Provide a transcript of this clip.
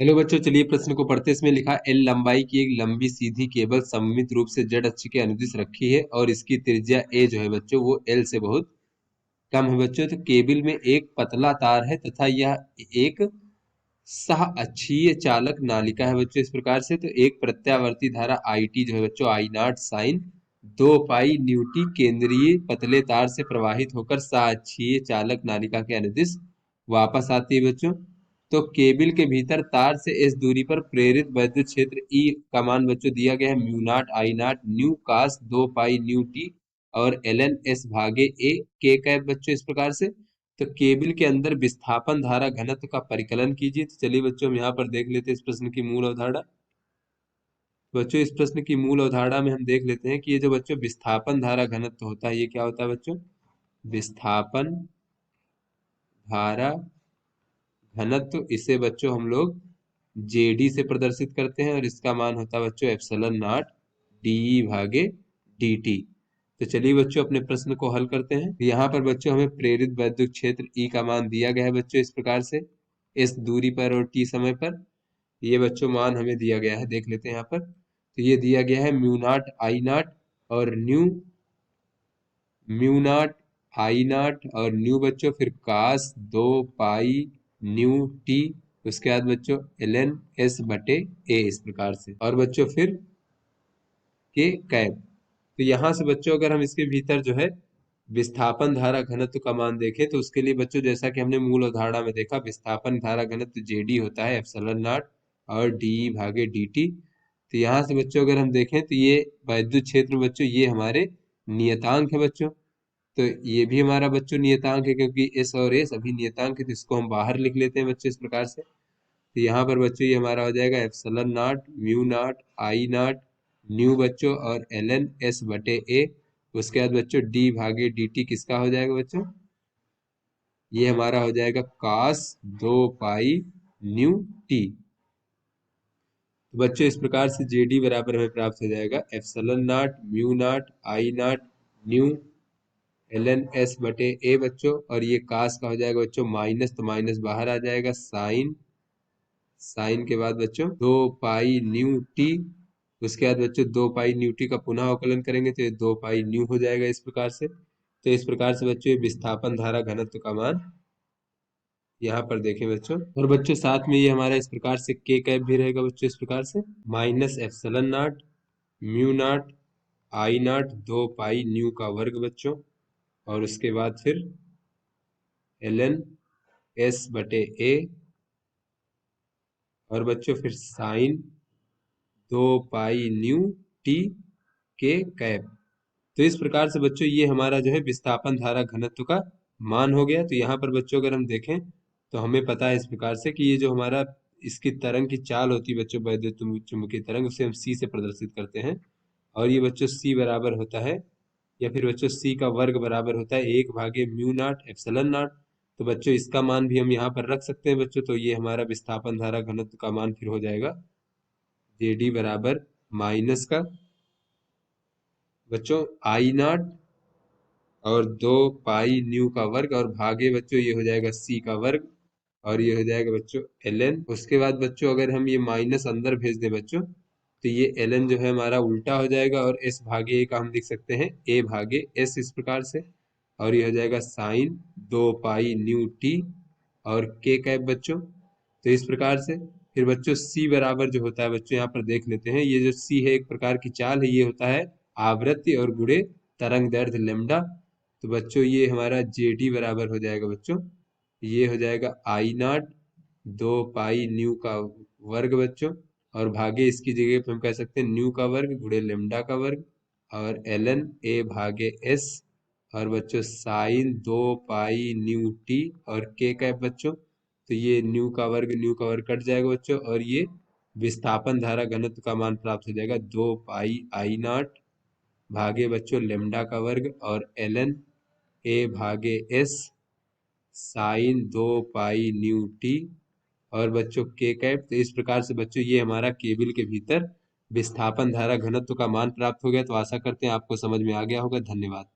Hello बच्चों, चलिए प्रश्न को पढ़ते। इसमें लिखा एल लंबाई की एक लंबी सीधी केबल सममित रूप से जेड अक्ष के अनुदिश रखी है और इसकी त्रिज्या ए जो है बच्चों वो एल से बहुत कम है बच्चों। तो केबल में एक पतला तार है तथा यह एक सह अक्षीय चालक नालिका है बच्चों। इस प्रकार से तो एक प्रत्यावर्ती धारा आई टी जो है बच्चों आई नॉट साइन 2 पाई न्यूटी केंद्रीय पतले तार से प्रवाहित होकर सह अक्षीय चालक नालिका के अनुदिश वापस आती है बच्चों। तो केबल के भीतर तार से इस दूरी पर प्रेरित वैद्युत क्षेत्र ई का मान बच्चों दिया गया है mu naught I naught nu cos 2 pi nu t और एल एन एस भागे ए के कैप बच्चों। इस प्रकार से तो केबल के अंदर विस्थापन धारा घनत्व का परिकलन कीजिए। तो चलिए बच्चों हम यहाँ पर देख लेते हैं इस प्रश्न की मूल अवधारणा। बच्चों इस प्रश्न की मूल अवधारणा में हम देख लेते हैं कि ये जो बच्चों विस्थापन धारा घनत्व होता है ये क्या होता है बच्चों। विस्थापन धारा घनत्व इसे बच्चों हम लोग जेडी से प्रदर्शित करते हैं और इसका मान होता है बच्चों एप्सिलॉन नॉट डी भागे डी टी। तो चलिए बच्चों अपने प्रश्न को हल करते हैं। यहाँ पर बच्चों हमें प्रेरित वैद्युत क्षेत्र ई का मान दिया गया है बच्चों इस प्रकार से इस दूरी पर और टी समय पर। ये बच्चों मान हमें दिया गया है, देख लेते हैं यहाँ पर। तो ये दिया गया है म्यू नॉट आई नॉट और म्यू नॉट आई नॉट और न्यू बच्चों फिर कास 2 पाई न्यू टी। उसके बाद बच्चों एल एन एस बटे ए इस प्रकार से और बच्चों फिर के कैप। तो यहाँ से बच्चों अगर हम इसके भीतर जो है विस्थापन धारा घनत्व का मान देखें तो उसके लिए बच्चों जैसा कि हमने मूल अवधारणा में देखा विस्थापन धारा घनत्व जेडी होता है एप्सिलॉन नॉट और डी भागे डी टी। तो यहाँ से बच्चों अगर हम देखें तो ये वैद्युत क्षेत्र बच्चों ये हमारे नियतांक है बच्चों। तो ये भी हमारा बच्चों नियतांक है क्योंकि एस और एस अभी नियतांक है तो इसको हम बाहर लिख लेते हैं बच्चों इस प्रकार से। तो यहाँ पर बच्चों ये हमारा हो जाएगा epsilon naught mu naught I naught new बच्चों और एल एन एस बटे ए। उसके बाद बच्चों डी भागे डी टी किसका हो जाएगा बच्चों, ये हमारा हो जाएगा कास 2 पाई न्यू टी। तो बच्चों इस प्रकार से जे डी बराबर हमें प्राप्त हो जाएगा epsilon naught mu naught I naught nu L N S बटे ए बच्चों और ये कास का हो जाएगा बच्चों माइनस, तो माइनस बाहर आ जाएगा साइन, साइन के बाद बच्चों 2 पाई न्यू टी। उसके बाद बच्चों 2 पाई न्यू टी का पुनः अवकलन करेंगे तो ये 2 पाई न्यू हो जाएगा इस प्रकार से। तो इस प्रकार से बच्चों ये विस्थापन धारा घनत्व का मान यहाँ पर देखें बच्चों। और बच्चों साथ में ये हमारा इस प्रकार से के कैप भी रहेगा बच्चों इस प्रकार से minus epsilon naught mu naught I not 2 pi new का वर्ग बच्चों और उसके बाद फिर एल एन एस बटे ए और बच्चों फिर साइन 2 पाई न्यू टी के कैप। तो इस प्रकार से बच्चों ये हमारा जो है विस्थापन धारा घनत्व का मान हो गया। तो यहाँ पर बच्चों अगर हम देखें तो हमें पता है इस प्रकार से कि ये जो हमारा इसकी तरंग की चाल होती है बच्चों वैद्युत चुंबकीय तरंग उसे हम सी से प्रदर्शित करते हैं और ये बच्चों सी बराबर होता है या फिर बच्चों सी का वर्ग बराबर होता है 1/म्यू नॉट एप्सिलॉन नॉट। तो बच्चों इसका मान भी हम यहाँ पर रख सकते हैं बच्चों। तो ये हमारा विस्थापन धारा घनत्व का मान फिर हो जाएगा जे डी बराबर माइनस का बच्चों आई नॉट और 2 पाई न्यू का वर्ग और भागे बच्चों ये हो जाएगा सी का वर्ग और ये हो जाएगा बच्चों एल एन। उसके बाद बच्चों अगर हम ये माइनस अंदर भेज दें बच्चों तो ये एल एन जो है हमारा उल्टा हो जाएगा और एस भागे ए का हम लिख सकते हैं ए भागे एस इस प्रकार से और ये हो जाएगा साइन 2 पाई न्यू टी और के कैप बच्चों। तो इस प्रकार से फिर बच्चों सी बराबर जो होता है बच्चों यहाँ पर देख लेते हैं। ये जो सी है एक प्रकार की चाल है, ये होता है आवृत्ति और गुणे तरंग दैर्ध्य लेमडा। तो बच्चों ये हमारा जे डी बराबर हो जाएगा बच्चों, ये हो जाएगा आई नॉट 2 पाई न्यू का वर्ग बच्चों और भागे इसकी जगह पे हम कह सकते हैं न्यू का वर्ग गुणे लेमडा का वर्ग और एल एन ए भागे एस और बच्चों साइन 2 पाई न्यू टी और के कैप बच्चों। तो ये न्यू का वर्ग कट जाएगा बच्चों और ये विस्थापन धारा घनत्व का मान प्राप्त हो जाएगा 2 पाई आई नॉट भागे बच्चों लेमडा का वर्ग और एल एन ए भागे S sine 2 pi nu t और बच्चों के कैप। तो इस प्रकार से बच्चों ये हमारा केबल के भीतर विस्थापन धारा घनत्व का मान प्राप्त हो गया। तो आशा करते हैं आपको समझ में आ गया होगा। धन्यवाद।